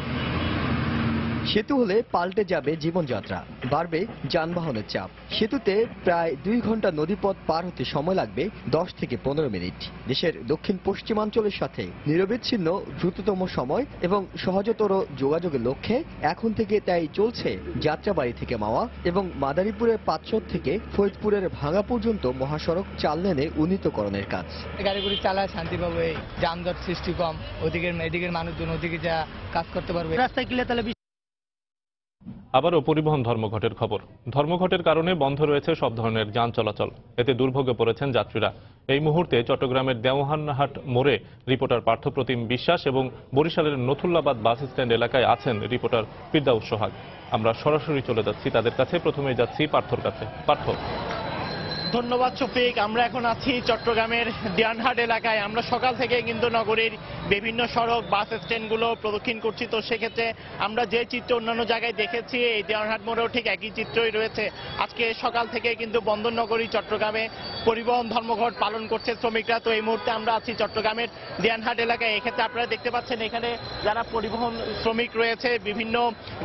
সেতু হলে পাল্টে যাবে জীবনযাত্রা, বাড়বে যানবাহনের চাপ। সেতুতে প্রায় 2 ঘন্টা নদীপথ পার হতে সময় লাগবে 10 থেকে 15 মিনিট। দেশের দক্ষিণ পশ্চিমাঞ্চলের সাথে নিরবিচ্ছিন্ন দ্রুততম সময় এবং সহজতর যোগাযোগের লক্ষ্যে এখন থেকে তাই চলছে যাত্রাবাড়ি থেকে মাওয়া এবং মাদারীপুরের পাঁচশোর থেকে ফরিদপুরের ভাঙা পর্যন্ত মহাসড়ক 4 লেনে উন্নীতকরণের কাজ। গাড়িগুলি চালায় শান্তি পাবে, যানজট সৃষ্টি কম, এদিকের মানুষজন ওদিকে যা কাজ করতে পারবে। রাস্তায় গেলে তাহলে আবারও পরিবহন ধর্মঘটের খবর। ধর্মঘটের কারণে বন্ধ রয়েছে সব ধরনের যান চলাচল। এতে দুর্ভোগে পড়েছেন যাত্রীরা। এই মুহূর্তে চট্টগ্রামের দেওয়ানহাট মোড়ে রিপোর্টার পার্থপ্রতিম বিশ্বাস এবং বরিশালের নথুল্লাবাদ বাস স্ট্যান্ড এলাকায় আছেন রিপোর্টার ফিরদাউস সোহাগ। আমরা সরাসরি চলে যাচ্ছি তাদের কাছে। প্রথমে যাচ্ছি পার্থর কাছে। পার্থ। ধন্যবাদ শফিক। আমরা এখন আছি চট্টগ্রামের দেওয়ানহাট এলাকায়। আমরা সকাল থেকে কিন্তু নগরীর বিভিন্ন সড়ক বাস স্ট্যান্ডগুলো প্রদক্ষিণ করছি। তো সেক্ষেত্রে আমরা যে চিত্র অন্যান্য জায়গায় দেখেছি, এই দেওয়ানহাট মোড়েও ঠিক একই চিত্রই রয়েছে। আজকে সকাল থেকে কিন্তু বন্দরনগরী চট্টগ্রামে পরিবহন ধর্মঘট পালন করছে শ্রমিকরা। তো এই মুহূর্তে আমরা আছি চট্টগ্রামের দেওয়ানহাট এলাকায়। এক্ষেত্রে আপনারা দেখতে পাচ্ছেন এখানে যারা পরিবহন শ্রমিক রয়েছে, বিভিন্ন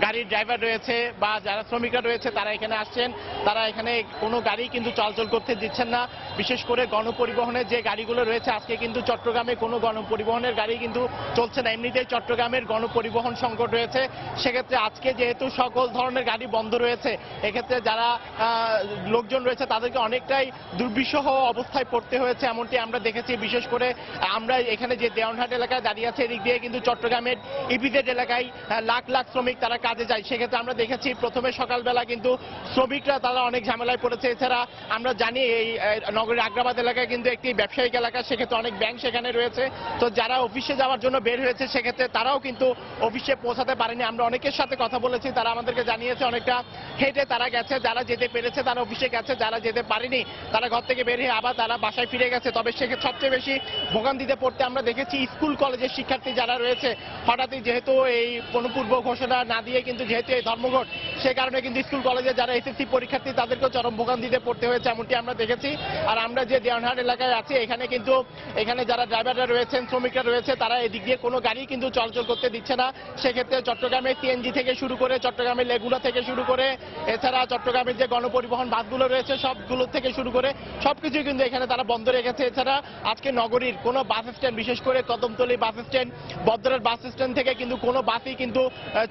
গাড়ির ড্রাইভার রয়েছে বা যারা শ্রমিকরা রয়েছে তারা এখানে আসছেন। তারা এখানে কোনো গাড়ি কিন্তু চলাচল করতে দিচ্ছেন না। বিশেষ করে গণপরিবহনের যে গাড়িগুলো রয়েছে, আজকে কিন্তু চট্টগ্রামে কোনো গণপরিবহনের গাড়ি কিন্তু চলছে না। এমনিতেই চট্টগ্রামের গণপরিবহন সংকট রয়েছে। সেক্ষেত্রে আজকে যেহেতু সকল ধরনের গাড়ি বন্ধ রয়েছে, এক্ষেত্রে যারা লোকজন রয়েছে তাদেরকে অনেকটাই দুর্বিষহ অবস্থায় পড়তে হয়েছে, এমনটি আমরা দেখেছি। বিশেষ করে আমরা এখানে যে দেওয়ানহাট এলাকায় দাঁড়িয়ে আছে, এদিক দিয়ে কিন্তু চট্টগ্রামের ইপিজেড এলাকায় লাখ লাখ শ্রমিক তারা কাজে যায়। সেক্ষেত্রে আমরা দেখেছি প্রথমে সকালবেলা কিন্তু শ্রমিকরা তারা অনেক ঝামেলায় পড়েছে। এছাড়া আমরা জানি এই নগরীর আগ্রাবাদ এলাকায় কিন্তু একটি ব্যবসায়িক এলাকা, সেক্ষেত্রে অনেক ব্যাংক সেখানে রয়েছে। তো যারা অফিসে যাওয়ার জন্য বের হয়েছে, সেক্ষেত্রে তারাও কিন্তু অফিসে পৌঁছাতে পারেনি। আমরা অনেকের সাথে কথা বলেছি, তারা আমাদেরকে জানিয়েছে অনেকটা হেঁটে তারা গেছে। যারা যেতে পেরেছে তারা অফিসে গেছে, যারা যেতে পারেনি তারা ঘর থেকে বের হয়ে আবার তারা বাসায় ফিরে গেছে। তবে সেক্ষেত্রে সবচেয়ে বেশি ভোগান্তিতে পড়তে আমরা দেখেছি স্কুল কলেজের শিক্ষার্থী যারা রয়েছে। হঠাৎই যেহেতু এই কোনো পূর্ব ঘোষণা না দিয়ে কিন্তু যেহেতু এই ধর্মঘট, সে কারণে কিন্তু স্কুল কলেজে যারা এসএসসি পরীক্ষার্থী তাদেরকেও চরম ভোগান্তিতে পড়তে হয়েছে, এমনটি আমরা দেখেছি। আর আমরা যে দেওয়ানহাট এলাকায় আছি, এখানে কিন্তু এখানে যারা ড্রাইভাররা রয়েছেন, শ্রমিকরা রয়েছে, তারা এদিক দিয়ে কোনো গাড়ি কিন্তু চলাচল করতে দিচ্ছে না। সেক্ষেত্রে চট্টগ্রামে সিএনজি থেকে শুরু করে চট্টগ্রামের লেগুনা থেকে শুরু করে এছাড়া চট্টগ্রামের যে গণপরিবহন বাসগুলো রয়েছে সবগুলো থেকে শুরু করে সবকিছু কিন্তু এখানে তারা বন্ধ রেখেছে। এছাড়া আজকে নগরীর কোনো বাস স্ট্যান্ড, বিশেষ করে কদমতলী বাস স্ট্যান্ড, বদরের বাস স্ট্যান্ড থেকে কিন্তু কোনো বাসই কিন্তু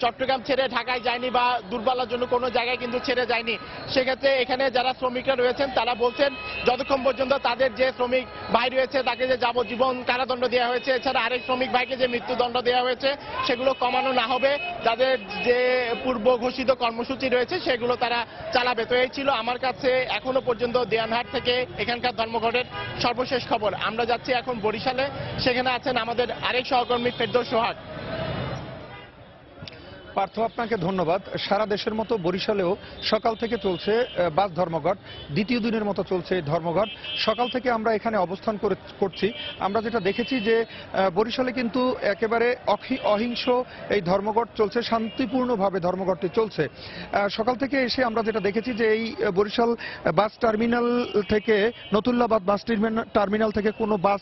চট্টগ্রাম ছেড়ে ঢাকায় যায়নি বা দূরপাল্লার জন্য কোনো জায়গায় কিন্তু ছেড়ে যায়নি। সেক্ষেত্রে এখানে যারা শ্রমিকরা রয়েছেন তারা বলছেন যতক্ষণ পর্যন্ত তাদের যে শ্রমিক ভাই রয়েছে তাকে যে যাবজ্জীবন কারাদণ্ড দেওয়া হয়েছে, এছাড়া আরেক শ্রমিক ভাইকে যে মৃত্যুদণ্ড দেওয়া হয়েছে সেগুলো কমানো না হবে, তাদের যে পূর্ব ঘোষিত কর্মসূচি রয়েছে সেগুলো তারা চালাবে। তো এই ছিল আমার কাছে এখনো পর্যন্ত দেয়ানহাট থেকে এখানকার ধর্মঘটের সর্বশেষ খবর। আমরা যাচ্ছি এখন বরিশালে, সেখানে আছেন আমাদের আরেক সহকর্মী ফেরদৌস সোহাগ। পার্থ, আপনাকে ধন্যবাদ। সারা দেশের মতো বরিশালেও সকাল থেকে চলছে বাস ধর্মঘট, দ্বিতীয় দিনের মতো চলছে এই ধর্মঘট। সকাল থেকে আমরা এখানে অবস্থান করছি। আমরা যেটা দেখেছি যে বরিশালে কিন্তু একেবারে অহিংস এই ধর্মঘট চলছে, শান্তিপূর্ণভাবে ধর্মঘটটি চলছে। সকাল থেকে এসে আমরা যেটা দেখেছি যে এই বরিশাল বাস টার্মিনাল থেকে নতুল্লাবাদ বাস টার্মিনাল থেকে কোনো বাস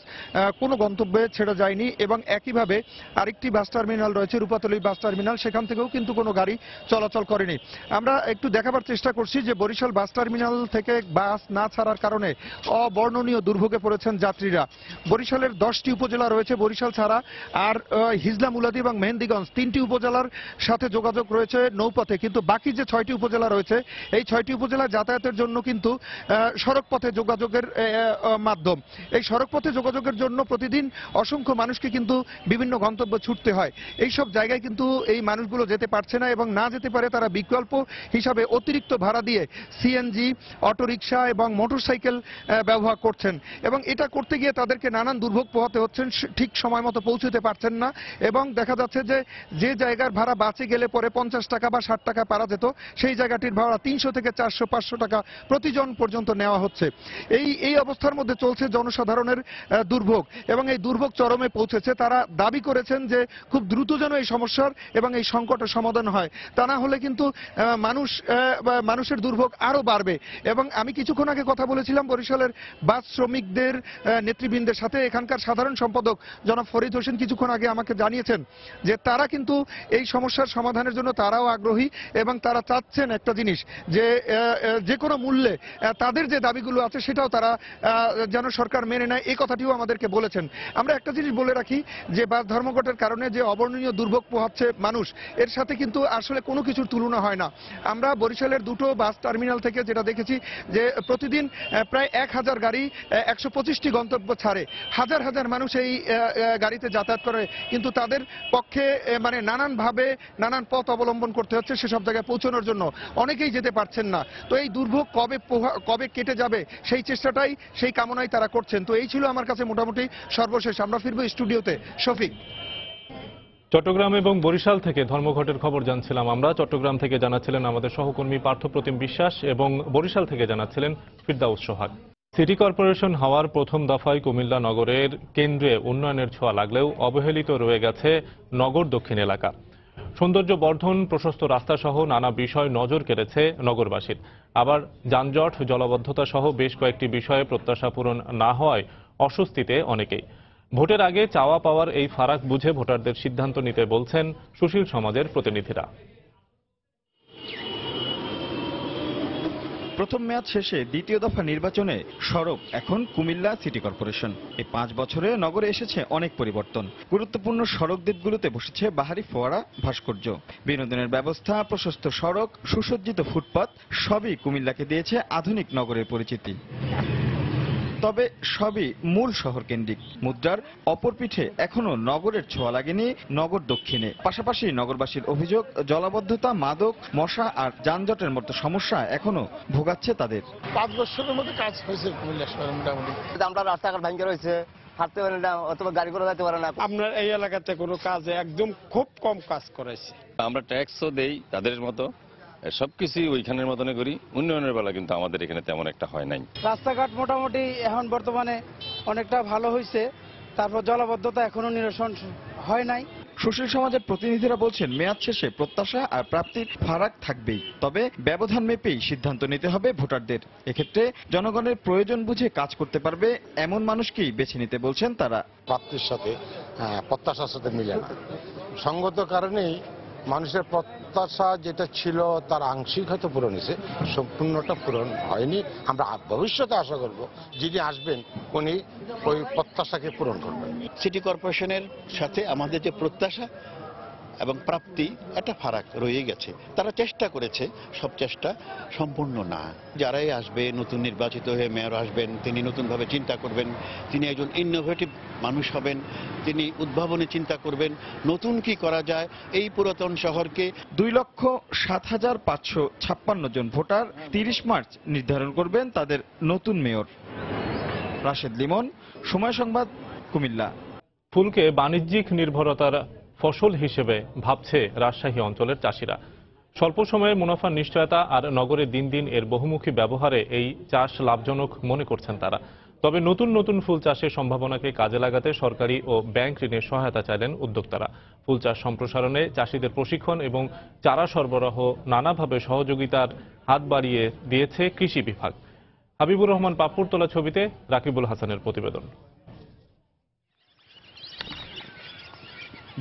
কোনো গন্তব্যে ছেড়ে যায়নি এবং একইভাবে আরেকটি বাস টার্মিনাল রয়েছে রূপাতলী বাস টার্মিনাল, সেখান থেকে কিন্তু কোনো গাড়ি চলাচল করেনি। আমরা একটু দেখাবার চেষ্টা করছি যে বরিশাল বাস টার্মিনাল থেকে বাস না ছাড়ার কারণে অবর্ণনীয় দুর্ভোগে পড়েছেন যাত্রীরা। বরিশালের 10টি উপজেলা রয়েছে বরিশাল ছাড়া, আর হিজলা, মুলাদি এবং মেহেন্দিগঞ্জ 3টি উপজেলার সাথে যোগাযোগ রয়েছে নৌপথে, কিন্তু বাকি যে 6টি উপজেলা রয়েছে এই 6টি উপজেলা যাতায়াতের জন্য কিন্তু সড়ক পথে যোগাযোগের মাধ্যম। এই সড়ক পথে যোগাযোগের জন্য প্রতিদিন অসংখ্য মানুষকে কিন্তু বিভিন্ন গন্তব্য ছুটতে হয়। এইসব জায়গায় কিন্তু এই মানুষগুলো যেতে পারছে না এবং না যেতে পারে তারা বিকল্প হিসাবে অতিরিক্ত ভাড়া দিয়ে সিএনজি, অটোরিকশা এবং মোটরসাইকেল ব্যবহার করছেন এবং এটা করতে গিয়ে তাদেরকে নানান দুর্ভোগ পোহাতে হচ্ছেন, ঠিক সময় মতো পৌঁছতে পারছেন না এবং দেখা যাচ্ছে যে জায়গার ভাড়া বাসে গেলে পরে 50 টাকা বা 60 টাকা পারা যেত সেই জায়গাটির ভাড়া 300 থেকে 400-500 টাকা প্রতিজন পর্যন্ত নেওয়া হচ্ছে। এই অবস্থার মধ্যে চলছে জনসাধারণের দুর্ভোগ এবং এই দুর্ভোগ চরমে পৌঁছেছে। তারা দাবি করেছেন যে খুব দ্রুত যেন এই সমস্যার এবং এই সংকটের সমাধান হয়, তা না হলে কিন্তু মানুষের দুর্ভোগ আরো বাড়বে। এবং আমি কিছুক্ষণ আগে কথা বলেছিলাম বরিশালের বাস শ্রমিকদের নেতৃবৃন্দের সাথে। এখানকার সাধারণ সম্পাদক জনাব ফরিদ হোসেন কিছুক্ষণ আগে আমাকে জানিয়েছেন যে তারা কিন্তু এই সমস্যার সমাধানের জন্য তারাও আগ্রহী এবং তারা চাচ্ছেন একটা জিনিস যে কোনো মূল্যে তাদের যে দাবিগুলো আছে সেটাও তারা যেন সরকার মেনে নেয়, এই কথাটিও আমাদেরকে বলেছেন। আমরা একটা জিনিস বলে রাখি যে বাস ধর্মঘটের কারণে যে অবর্ণনীয় দুর্ভোগ পোহাচ্ছে মানুষ, এর সাথে কিন্তু আসলে কোনো কিছুর তুলনা হয় না। আমরা বরিশালের দুটো বাস টার্মিনাল থেকে যেটা দেখেছি যে প্রতিদিন প্রায় 1000 গাড়ি 125টি গন্তব্য ছাড়ে, হাজার হাজার মানুষ এই গাড়িতে যাতায়াত করে, কিন্তু তাদের পক্ষে মানে নানানভাবে নানান পথ অবলম্বন করতে হচ্ছে সেসব জায়গায় পৌঁছানোর জন্য। অনেকেই যেতে পারছেন না। তো এই দুর্ভোগ কবে কেটে যাবে সেই চেষ্টাটাই, সেই কামনাই তারা করছেন। তো এই ছিল আমার কাছে মোটামুটি সর্বশেষ। আমরা ফিরবো স্টুডিওতে। শফিক। চট্টগ্রাম এবং বরিশাল থেকে ধর্মঘটের খবর জানছিলাম আমরা। চট্টগ্রাম থেকে জানাচ্ছিলেন আমাদের সহকর্মী পার্থপ্রতিম বিশ্বাস এবং বরিশাল থেকে জানাচ্ছিলেন ফিরদাউস সোহাগ। সিটি কর্পোরেশন হওয়ার প্রথম দফায় কুমিল্লা নগরের কেন্দ্রে উন্নয়নের ছোঁয়া লাগলেও অবহেলিত রয়ে গেছে নগর দক্ষিণ এলাকা। সৌন্দর্য বর্ধন, প্রশস্ত রাস্তা সহ নানা বিষয় নজর কেড়েছে নগরবাসীর। আবার যানজট, জলাবদ্ধতা সহ বেশ কয়েকটি বিষয়ে প্রত্যাশা পূরণ না হওয়ায় অস্বস্তিতে অনেকেই। ভোটের আগে চাওয়া পাওয়ার এই ফারাক বুঝে ভোটারদের সিদ্ধান্ত নিতে বলছেন সুশীল সমাজের প্রতিনিধিরা। প্রথম মেয়াদ শেষে দ্বিতীয় দফা নির্বাচনে সড়ক এখন কুমিল্লা সিটি কর্পোরেশন। এই 5 বছরে নগরে এসেছে অনেক পরিবর্তন। গুরুত্বপূর্ণ সড়ক দ্বীপগুলোতে বসেছে বাহারি ফোয়ারা, ভাস্কর্য, বিনোদনের ব্যবস্থা, প্রশস্ত সড়ক, সুসজ্জিত ফুটপাত, সবই কুমিল্লাকে দিয়েছে আধুনিক নগরের পরিচিতি। তবে সবই মূল শহর কেন্দ্রিক। মুদ্রার অপর পিঠে এখনো নগরের ছোঁয়া লাগেনি নগর দক্ষিণে। পাশাপাশি নগরবাসীর অভিযোগ, জলাবদ্ধতা, মাদক, মশা আর যানজটের মতো সমস্যা এখনো ভোগাচ্ছে তাদের। 5 বছরের মধ্যে কাজ হয়েছে কুমিল্লা শহরে মোটামুটি। আমরা রাস্তাঘাট ভাঙে রয়েছে, হাঁটতে পারে না অথবা গাড়ি করে যেতে পারে না। আপনার এই এলাকাতে কোনো কাজ একদম খুব কম কাজ করেছে। আমরা ট্যাক্সও দেই তাদের মতো, সবকিছুই ওইখানের মতনে করি। উন্নয়নের বেলা কিন্তু আমাদের এখানে তেমন একটা হয় নাই। রাস্তাঘাট মোটামুটি এখন বর্তমানে অনেকটা ভালো হয়েছে, তারপর জলাবদ্ধতা এখনো নিরসন হয় নাই। সুশীল সমাজের প্রতিনিধিরা বলছেন মেয়াদ শেষে প্রত্যাশা আর প্রাপ্তির ফারাক থাকবেই, তবে ব্যবধান মেপেই সিদ্ধান্ত নিতে হবে ভোটারদের। এক্ষেত্রে জনগণের প্রয়োজন বুঝে কাজ করতে পারবে এমন মানুষকেই বেছে নিতে বলছেন তারা। প্রাপ্তির সাথে প্রত্যাশার সাথে মিলে না, সঙ্গত কারণেই মানুষের প্রত্যাশা যেটা ছিল তার আংশিক হয়তো পূরণ হয়েছে, সম্পূর্ণটা পূরণ হয়নি। আমরা ভবিষ্যতে আশা করব যিনি আসবেন উনি ওই প্রত্যাশাকে পূরণ করবেন। সিটি কর্পোরেশনের সাথে আমাদের যে প্রত্যাশা এবং প্রাপ্তি একটা ফারাক রয়ে গেছে। তারা চেষ্টা করেছে, সব চেষ্টা সম্পূর্ণ না। যারাই আসবে, নতুন নির্বাচিত হয়ে মেয়র আসবেন, তিনি নতুনভাবে চিন্তা করবেন, তিনি একজন ইনোভেটিভ মানুষ হবেন, তিনি উদ্ভাবনী চিন্তা করবেন, নতুন কি করা যায় এই পুরাতন শহরকে। 2,07,556 জন ভোটার 30 মার্চ নির্ধারণ করবেন তাদের নতুন মেয়র। রাশেদ লিমন, সময় সংবাদ, কুমিল্লা। ফুলকে বাণিজ্যিক নির্ভরতার ফসল হিসেবে ভাবছে রাজশাহী অঞ্চলের চাষিরা। স্বল্প সময়ে মুনাফার নিশ্চয়তা আর নগরে দিন দিন এর বহুমুখী ব্যবহারে এই চাষ লাভজনক মনে করছেন তারা। তবে নতুন নতুন ফুল চাষের সম্ভাবনাকে কাজে লাগাতে সরকারি ও ব্যাংক ঋণের সহায়তা চাইলেন উদ্যোক্তারা। ফুল চাষ সম্প্রসারণে চাষিদের প্রশিক্ষণ এবং চারা সরবরাহ নানাভাবে সহযোগিতার হাত বাড়িয়ে দিয়েছে কৃষি বিভাগ। হাবিবুর রহমান পাপ্পুর তোলা ছবিতে রাকিবুল হাসানের প্রতিবেদন।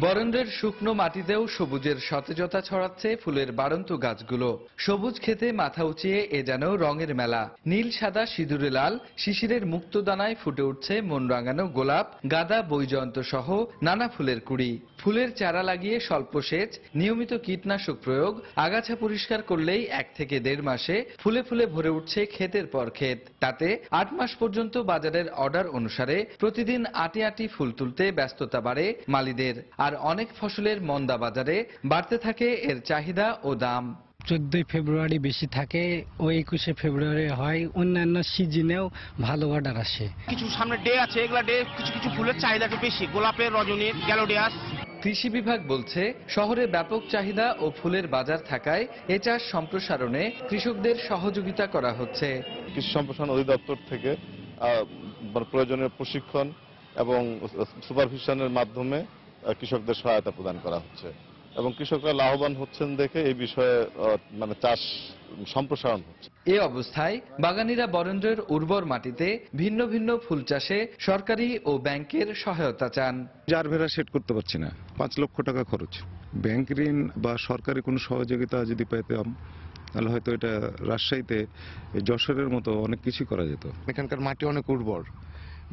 বরেন্দ্রের শুকনো মাটিতেও সবুজের সতেজতা ছড়াচ্ছে ফুলের বাড়ন্ত গাছগুলো। সবুজ খেতে মাথা উঁচিয়ে এ যেন রঙের মেলা। নীল, সাদা, সিঁদুরে লাল, শিশিরের মুক্ত দানায় ফুটে উঠছে মন রাঙানো গোলাপ, গাঁদা, বৈজয়ন্ত সহ নানা ফুলের কুড়ি। ফুলের চারা লাগিয়ে স্বল্প সেচ, নিয়মিত কীটনাশক প্রয়োগ, আগাছা পরিষ্কার করলেই 1 থেকে 1.5 মাসে ফুলে ফুলে ভরে উঠছে ক্ষেতের পর ক্ষেত। তাতে 8 মাস পর্যন্ত বাজারের অর্ডার অনুসারে প্রতিদিন আটি আটি ফুল তুলতে ব্যস্ততা বাড়ে মালিদের। আর অনেক ফসলের মন্দা বাজারে বাড়তে থাকে এর চাহিদা ও দাম। 14 ফেব্রুয়ারি বেশি থাকে, ও 21 ফেব্রুয়ারি হয়। অন্যান্য সিজনেও ভালো অর্ডার আসে। কিছু সামনে ডে আছে, এগুলা ডে কিছু কিছু ফুলের চাহিদা একটু বেশি, গোলাপের, রজনীর, গ্যালোডিয়াস। কৃষি বিভাগ বলছে শহরে ব্যাপক চাহিদা ও ফুলের বাজার থাকায় এ চাষ সম্প্রসারণে কৃষকদের সহযোগিতা করা হচ্ছে। কৃষি সম্প্রসারণ অধিদপ্তর থেকে প্রয়োজনীয় প্রশিক্ষণ এবং সুপারভিশনের মাধ্যমে কৃষকদের সহায়তা প্রদান করা হচ্ছে এবং কৃষকরা লাভবান হচ্ছেন দেখে এই বিষয়ে চাষ সম্প্রসারণ হচ্ছে। এ অবস্থায় বাগানীরা বরেন্দ্রের উর্বর মাটিতে ভিন্ন ভিন্ন ফুল চাষে সরকারি ও ব্যাংকের সহায়তা চান। জারভেরা সেট করতে পারছি না, 5 লক্ষ টাকা খরচ। ব্যাংক ঋণ বা সরকারি কোনো সহযোগিতা যদি পেতাম তাহলে হয়তো এটা রাজশাহীতে যশোরের মতো অনেক কিছু করা যেত। এখানকার মাটি অনেক উর্বর,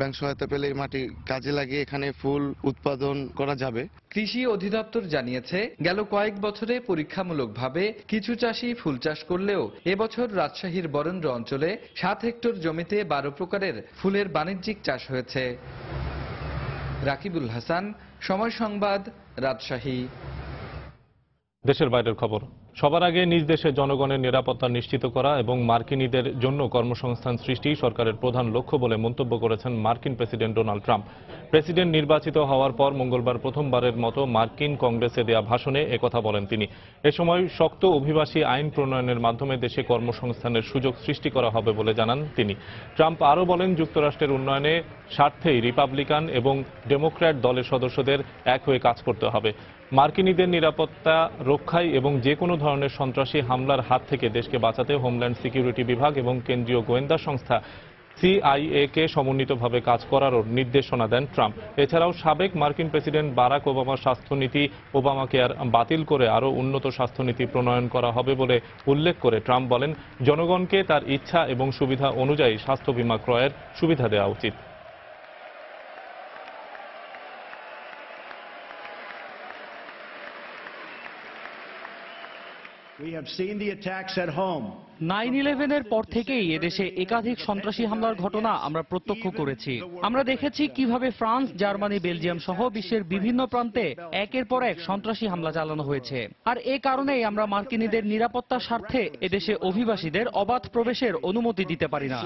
ব্যাংক সহায়তা পেলে এই মাটি কাজে লাগিয়ে এখানে ফুল উৎপাদন করা যাবে। কৃষি অধিদপ্তর জানিয়েছে গেল কয়েক বছরে পরীক্ষামূলকভাবে কিছু চাষি ফুল চাষ করলেও এবছর রাজশাহীর বরেন্দ্র অঞ্চলে 7 হেক্টর জমিতে 12 প্রকারের ফুলের বাণিজ্যিক চাষ হয়েছে। রাকিবুল হাসান, সময় সংবাদ, রাজশাহী। দেশের বাইরের খবর। সবার আগে নিজ দেশের জনগণের নিরাপত্তা নিশ্চিত করা এবং মার্কিনীদের জন্য কর্মসংস্থান সৃষ্টি সরকারের প্রধান লক্ষ্য বলে মন্তব্য করেছেন মার্কিন প্রেসিডেন্ট ডোনাল্ড ট্রাম্প। প্রেসিডেন্ট নির্বাচিত হওয়ার পর মঙ্গলবার প্রথমবারের মতো মার্কিন কংগ্রেসে দেয়া ভাষণে একথা বলেন তিনি। এ সময় শক্ত অভিবাসী আইন প্রণয়নের মাধ্যমে দেশে কর্মসংস্থানের সুযোগ সৃষ্টি করা হবে বলে জানান তিনি। ট্রাম্প আরও বলেন, যুক্তরাষ্ট্রের উন্নয়নে স্বার্থেই রিপাবলিকান এবং ডেমোক্র্যাট দলের সদস্যদের এক হয়ে কাজ করতে হবে। মার্কিনীদের নিরাপত্তা রক্ষায় এবং যে কোনো ধরনের সন্ত্রাসী হামলার হাত থেকে দেশকে বাঁচাতে হোমল্যান্ড সিকিউরিটি বিভাগ এবং কেন্দ্রীয় গোয়েন্দা সংস্থা CIA কে সমন্বিতভাবে কাজ করারও নির্দেশনা দেন ট্রাম্প। এছাড়াও সাবেক মার্কিন প্রেসিডেন্ট বারাক ওবামার স্বাস্থ্যনীতি ওবামা কেয়ার বাতিল করে আরও উন্নত স্বাস্থ্যনীতি প্রণয়ন করা হবে বলে উল্লেখ করে ট্রাম্প বলেন, জনগণকে তার ইচ্ছা এবং সুবিধা অনুযায়ী স্বাস্থ্য বীমা ক্রয়ের সুবিধা দেওয়া উচিত। We have seen the attacks at home. 9/11-এর পর থেকেই এদেশে একাধিক সন্ত্রাসী হামলার ঘটনা আমরা প্রত্যক্ষ করেছি। আমরা দেখেছি কিভাবে ফ্রান্স, জার্মানি, বেলজিয়াম সহ বিশ্বের বিভিন্ন প্রান্তে একের পর এক সন্ত্রাসী হামলা চালানো হয়েছে। আর এ কারণেই আমরা মার্কিনীদের নিরাপত্তার স্বার্থে এদেশে অভিবাসীদের অবাধ প্রবেশের অনুমতি দিতে পারি না।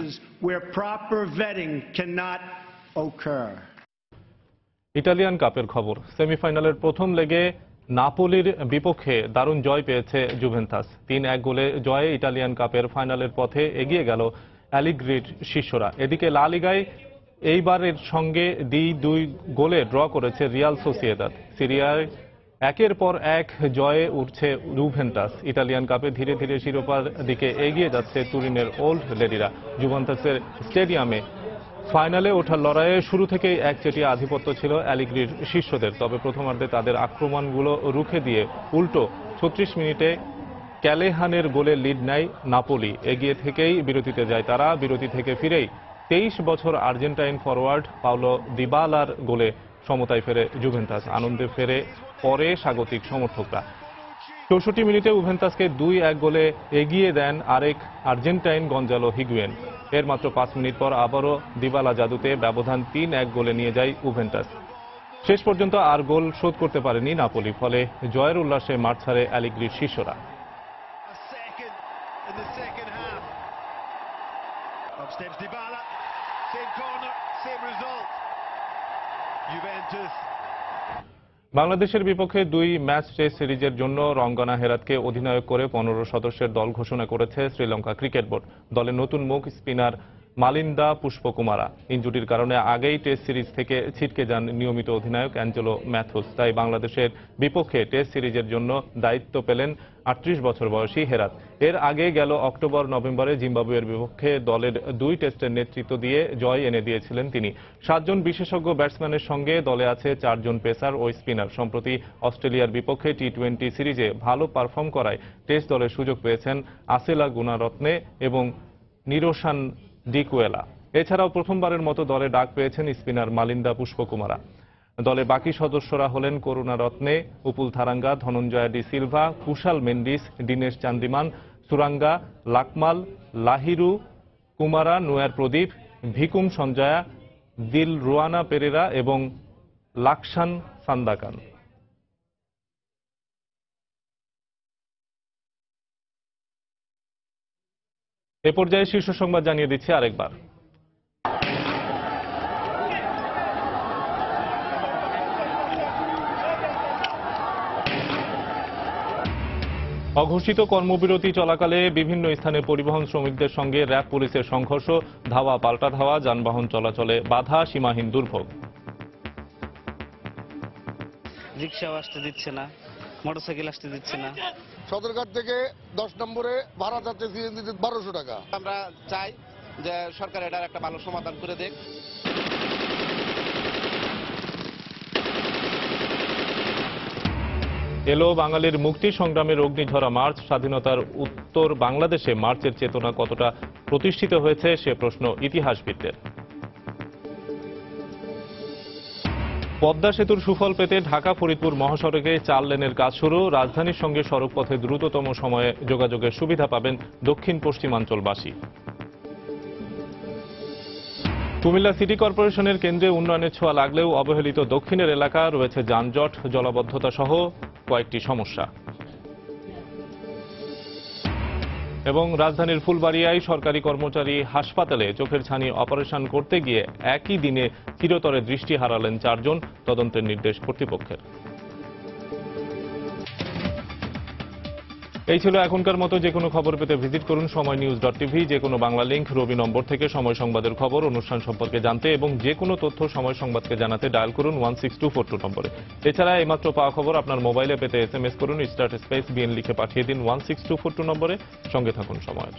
ইতালিয়ান কাপের খবর। সেমিফাইনালের প্রথম লেগে নাপোলির বিপক্ষে দারুণ জয় পেয়েছে জুভেন্টাস। 3-1 গোলে জয়ে ইটালিয়ান কাপের ফাইনালের পথে এগিয়ে গেল অ্যালিগ্রির শিষ্যরা। এদিকে লা লিগায় এইবারের সঙ্গে 2 গোলে ড্র করেছে রিয়াল সোসিয়েদাদ। সিরিয়ায় একের পর এক জয়ে উঠছে জুভেন্টাস। ইতালিয়ান কাপে ধীরে ধীরে শিরোপার দিকে এগিয়ে যাচ্ছে তুরিনের ওল্ড লেডিরা। জুভেন্টাসের স্টেডিয়ামে ফাইনালে ওঠার লড়াইয়ে শুরু থেকেই একচেটিয়া আধিপত্য ছিল অ্যালিগ্রির শিষ্যদের। তবে প্রথমার্ধে তাদের আক্রমণগুলো রুখে দিয়ে উল্টো 36 মিনিটে ক্যালেহানের গোলে লিড নেয় নাপোলি। এগিয়ে থেকেই বিরতিতে যায় তারা। বিরতি থেকে ফিরেই 23 বছর আর্জেন্টাইন ফরওয়ার্ড পাওলো দিবালার গোলে সমতায় ফেরে জুভেন্টাস। আনন্দে ফেরে পরে স্বাগতিক সমর্থকরা। 64 মিনিটে জুভেন্টাসকে 2-1 গোলে এগিয়ে দেন আরেক আর্জেন্টাইন গঞ্জালো হিগুয়েন। এর মাত্র 5 মিনিট পর আবারও দিবালা জাদুতে ব্যবধান 3-1 গোলে নিয়ে যায় জুভেন্টাস। শেষ পর্যন্ত আর গোল শোধ করতে পারেনি নাপোলি। ফলে জয়ের উল্লাসে মাঠ ছাড়ে অ্যালিগ্রির শিষ্যরা। বাংলাদেশের বিপক্ষে 2 ম্যাচ টেস্ট সিরিজের জন্য রঙ্গনা হেরাতকে অধিনায়ক করে 15 সদস্যের দল ঘোষণা করেছে শ্রীলঙ্কা ক্রিকেট বোর্ড। দলের নতুন মুখ স্পিনার মালিন্দা পুষ্পকুমারা। ইনজুরির কারণে আগেই টেস্ট সিরিজ থেকে ছিটকে যান নিয়মিত অধিনায়ক অ্যাঞ্জেলো ম্যাথুস। তাই বাংলাদেশের বিপক্ষে টেস্ট সিরিজের জন্য দায়িত্ব পেলেন 38 বছর বয়সী হেরাত। এর আগে গেল অক্টোবর-নভেম্বরে জিম্বাবুয়ের বিপক্ষে দলের 2 টেস্টের নেতৃত্ব দিয়ে জয় এনে দিয়েছিলেন তিনি। 7 জন বিশেষজ্ঞ ব্যাটসম্যানের সঙ্গে দলে আছে 4 জন পেসার ও স্পিনার। সম্প্রতি অস্ট্রেলিয়ার বিপক্ষে টি-20 সিরিজে ভালো পারফর্ম করায় টেস্ট দলের সুযোগ পেয়েছেন আসেলা গুণারত্নে এবং নিরোশান ডিকুয়েলা। এছাড়াও প্রথমবারের মতো দলে ডাক পেয়েছেন স্পিনার মালিন্দা পুষ্পকুমারা। দলে বাকি সদস্যরা হলেন করুণারত্নে, উপুল থারাঙ্গা, ধনঞ্জয়া ডি সিলভা, কুশাল মেন্ডিস, দীনেশ চান্দিমান, সুরাঙ্গা, লাকমাল, লাহিরু, কুমারা, নোয়ার প্রদীপ, ভিকুম সঞ্জয়া, দিল রুয়ানা পেরেরা এবং লাকসান সান্দাকান। এ পর্যায়ে শীর্ষ সংবাদ জানিয়ে দিচ্ছি আরেকবার। অঘোষিত কর্মবিরতি চলাকালে বিভিন্ন স্থানে পরিবহন শ্রমিকদের সঙ্গে র্যাব পুলিশের সংঘর্ষ, ধাওয়া পাল্টা ধাওয়া, যানবাহন চলাচলে বাধা, সীমাহীন দুর্ভোগ। রিক্সাও আসতে দিচ্ছে না, মোটরসাইকেল আসতে দিচ্ছে না। সদরঘাট থেকে 10 নম্বরে ভাড়া যাচ্ছে সিএনজি 1200 টাকা। আমরা চাই যে সরকার এটার একটা ভালো সমাধান করে দেখ। এলো বাঙালির মুক্তি সংগ্রামের অগ্নিঝরা মার্চ। স্বাধীনতার উত্তর বাংলাদেশে মার্চের চেতনা কতটা প্রতিষ্ঠিত হয়েছে সে প্রশ্ন ইতিহাসবিদদের। পদ্মা সেতুর সুফল পেতে ঢাকা ফরিদপুর মহাসড়কে 4 লেনের কাজ শুরু। রাজধানীর সঙ্গে সড়কপথে দ্রুততম সময়ে যোগাযোগের সুবিধা পাবেন দক্ষিণ পশ্চিমাঞ্চলবাসী। কুমিল্লা সিটি কর্পোরেশনের কেন্দ্রে উন্নয়নের ছোঁয়া লাগলেও অবহেলিত দক্ষিণের এলাকা রয়েছে যানজট, জলাবদ্ধতা সহ কয়েকটি সমস্যা। এবং রাজধানীর ফুলবাড়িয়ায় সরকারি কর্মচারী হাসপাতালে চোখের ছানি অপারেশন করতে গিয়ে একই দিনে চিরতরে দৃষ্টি হারালেন 4 জন, তদন্তের নির্দেশ কর্তৃপক্ষের। এই ছিল এখনকার মতো। যে কোনো খবর পেতে ভিজিট করুন সময়নিউজ.tv। যে কোনো বাংলা লিংক রবি নম্বর থেকে সময় সংবাদের খবর, অনুষ্ঠান সম্পর্কে জানতে এবং যে কোনো তথ্য সময় সংবাদকে জানাতে ডায়াল করুন 16242 নম্বরে। এছাড়া এইমাত্র পাওয়া খবর আপনার মোবাইলে পেতে SMS করুন স্টার্ট স্পেস বিএন লিখে পাঠিয়ে দিন 16242 নম্বরে। সঙ্গে থাকুন সময়ের।